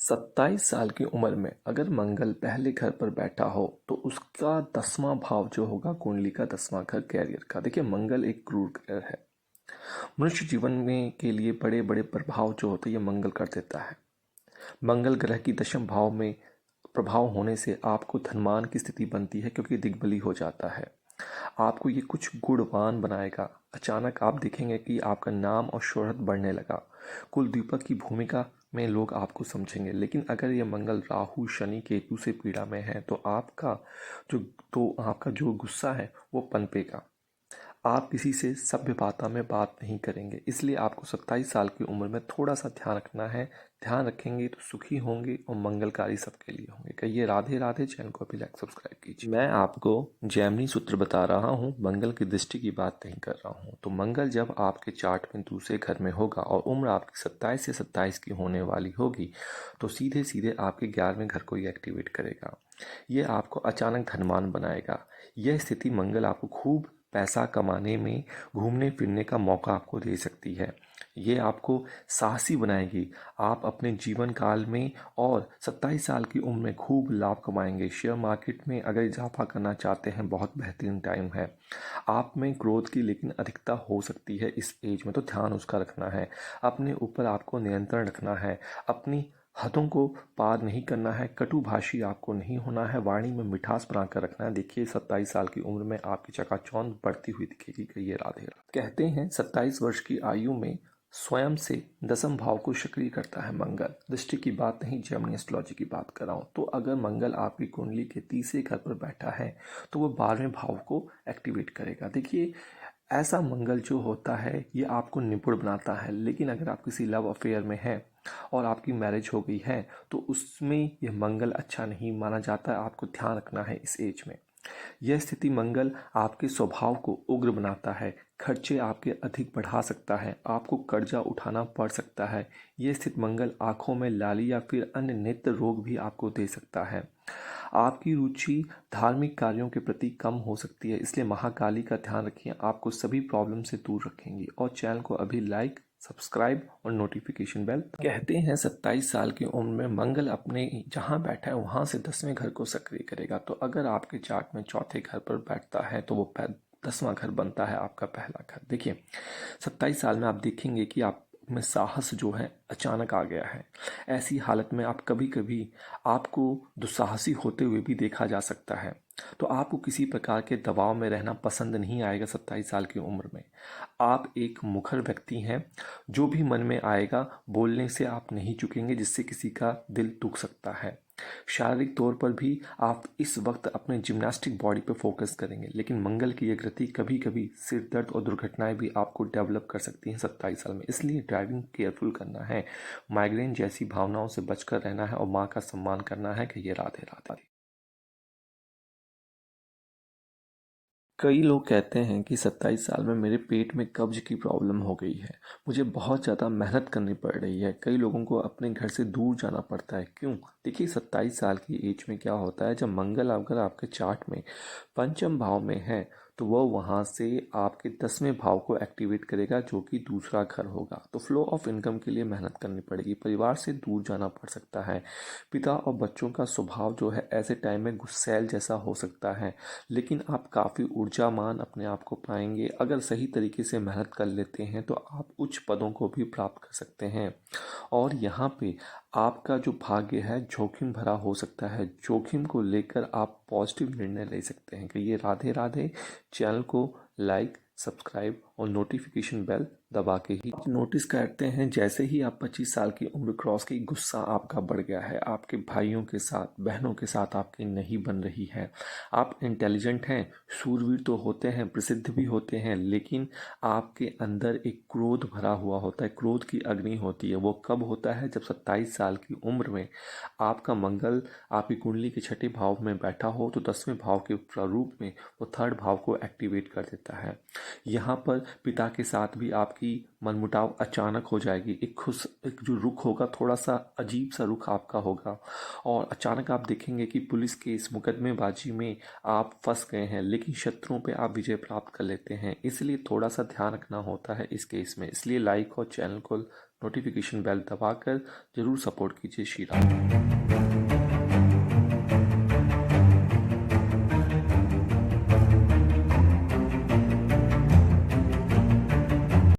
27 साल की उम्र में अगर मंगल पहले घर पर बैठा हो तो उसका 10वां भाव जो होगा कुंडली का 10वां घर कैरियर का। देखिए, मंगल एक क्रूर ग्रह है। मनुष्य जीवन में के लिए बड़े बड़े प्रभाव जो होते हैं ये मंगल कर देता है। मंगल ग्रह की दशम भाव में प्रभाव होने से आपको धनवान की स्थिति बनती है, क्योंकि दिग्बली हो जाता है। आपको ये कुछ गुणवान बनाएगा। अचानक आप देखेंगे कि आपका नाम और शोहरत बढ़ने लगा। कुलदीपक की भूमिका में लोग आपको समझेंगे। लेकिन अगर ये मंगल राहु शनि केतु से पीड़ा में है तो आपका जो गुस्सा है वो पनपेगा। आप किसी से सभ्य भाषा में बात नहीं करेंगे। इसलिए आपको 27 साल की उम्र में थोड़ा सा ध्यान रखना है। ध्यान रखेंगे तो सुखी होंगे और मंगलकारी सबके लिए होंगे। कहिए राधे राधे। चैनल को अभी लाइक सब्सक्राइब कीजिए। मैं आपको जैमिनी सूत्र बता रहा हूँ, मंगल की दृष्टि की बात नहीं कर रहा हूँ। तो मंगल जब आपके चार्ट में दूसरे घर में होगा और उम्र आपकी 27 से 27 की होने वाली होगी तो सीधे सीधे आपके 11वें घर को ये एक्टिवेट करेगा। ये आपको अचानक धनवान बनाएगा। यह स्थिति मंगल आपको खूब पैसा कमाने में, घूमने फिरने का मौका आपको दे सकती है। ये आपको साहसी बनाएगी। आप अपने जीवन काल में और 27 साल की उम्र में खूब लाभ कमाएंगे। शेयर मार्केट में अगर इजाफा करना चाहते हैं, बहुत बेहतरीन टाइम है। आप में क्रोध की लेकिन अधिकता हो सकती है इस एज में, तो ध्यान उसका रखना है। अपने ऊपर आपको नियंत्रण रखना है। अपनी हदों को पार नहीं करना है। कटुभाषी आपको नहीं होना है। वाणी में मिठास बनाकर रखना है। देखिए, 27 साल की उम्र में आपकी चकाचौंध बढ़ती हुई दिखेगी। कहिए राधे राधे। कहते हैं 27 वर्ष की आयु में स्वयं से 10वें भाव को सक्रिय करता है मंगल। दृष्टि की बात नहीं, जेमिनी एस्ट्रोलॉजी की बात कर रहा हूँ। तो अगर मंगल आपकी कुंडली के तीसरे घर पर बैठा है तो वो 12वें भाव को एक्टिवेट करेगा। देखिए, ऐसा मंगल जो होता है ये आपको निपुण बनाता है। लेकिन अगर आप किसी लव अफेयर में हैं और आपकी मैरिज हो गई है तो उसमें यह मंगल अच्छा नहीं माना जाता है। आपको ध्यान रखना है इस एज में। यह स्थिति मंगल आपके स्वभाव को उग्र बनाता है। खर्चे आपके अधिक बढ़ा सकता है। आपको कर्जा उठाना पड़ सकता है। यह स्थिति मंगल आंखों में लाली या फिर अन्य नेत्र रोग भी आपको दे सकता है। आपकी रुचि धार्मिक कार्यों के प्रति कम हो सकती है। इसलिए महाकाली का ध्यान रखिए, आपको सभी प्रॉब्लम से दूर रखेंगी। और चैनल को अभी लाइक, सब्सक्राइब और नोटिफिकेशन बेल। कहते हैं 27 साल की उम्र में मंगल अपने जहाँ बैठा है वहाँ से 10वें घर को सक्रिय करेगा। तो अगर आपके चार्ट में चौथे घर पर बैठता है तो वो 10वां घर बनता है आपका पहला घर। देखिए, 27 साल में आप देखेंगे कि आप में साहस जो है अचानक आ गया है। ऐसी हालत में आप कभी कभी आपको दुस्साहसी होते हुए भी देखा जा सकता है। तो आपको किसी प्रकार के दबाव में रहना पसंद नहीं आएगा। 27 साल की उम्र में आप एक मुखर व्यक्ति हैं। जो भी मन में आएगा बोलने से आप नहीं चुकेंगे, जिससे किसी का दिल दुख सकता है। शारीरिक तौर पर भी आप इस वक्त अपने जिम्नास्टिक बॉडी पर फोकस करेंगे। लेकिन मंगल की ये गति कभी कभी सिर दर्द और दुर्घटनाएं भी आपको डेवलप कर सकती हैं 27 साल में। इसलिए ड्राइविंग केयरफुल करना है। माइग्रेन जैसी भावनाओं से बचकर रहना है और माँ का सम्मान करना है। कि ये राधे राधे। कई लोग कहते हैं कि 27 साल में मेरे पेट में कब्ज की प्रॉब्लम हो गई है। मुझे बहुत ज़्यादा मेहनत करनी पड़ रही है। कई लोगों को अपने घर से दूर जाना पड़ता है। क्यों? देखिए, 27 साल की एज में क्या होता है, जब मंगल अगर आपके चार्ट में पंचम भाव में है तो वह वहाँ से आपके 10वें भाव को एक्टिवेट करेगा, जो कि दूसरा घर होगा। तो फ्लो ऑफ इनकम के लिए मेहनत करनी पड़ेगी। परिवार से दूर जाना पड़ सकता है। पिता और बच्चों का स्वभाव जो है ऐसे टाइम में गुस्सैल जैसा हो सकता है। लेकिन आप काफ़ी ऊर्जावान अपने आप को पाएंगे। अगर सही तरीके से मेहनत कर लेते हैं तो आप उच्च पदों को भी प्राप्त कर सकते हैं। और यहाँ पे आपका जो भाग्य है जोखिम भरा हो सकता है। जोखिम को लेकर आप पॉजिटिव निर्णय ले सकते हैं। कि ये राधे राधे। चैनल को लाइक, सब्सक्राइब और नोटिफिकेशन बेल दबा के ही नोटिस करते हैं जैसे ही आप 25 साल की उम्र क्रॉस की, गुस्सा आपका बढ़ गया है। आपके भाइयों के साथ, बहनों के साथ आपकी नहीं बन रही है। आप इंटेलिजेंट हैं, शूरवीर तो होते हैं, प्रसिद्ध भी होते हैं, लेकिन आपके अंदर एक क्रोध भरा हुआ होता है। क्रोध की अग्नि होती है। वो कब होता है? जब 27 साल की उम्र में आपका मंगल आपकी कुंडली के छठे भाव में बैठा हो तो 10वें भाव के प्रारूप में वो थर्ड भाव को एक्टिवेट कर देता है। यहाँ पर पिता के साथ भी आपकी मनमुटाव अचानक हो जाएगी। एक जो रुख होगा, थोड़ा सा अजीब सा रुख आपका होगा। और अचानक आप देखेंगे कि पुलिस केस, मुकदमेबाजी में आप फंस गए हैं, लेकिन शत्रुओं पे आप विजय प्राप्त कर लेते हैं। इसलिए थोड़ा सा ध्यान रखना होता है इस केस में। इसलिए लाइक और चैनल को नोटिफिकेशन बेल दबाकर जरूर सपोर्ट कीजिए। श्री राम।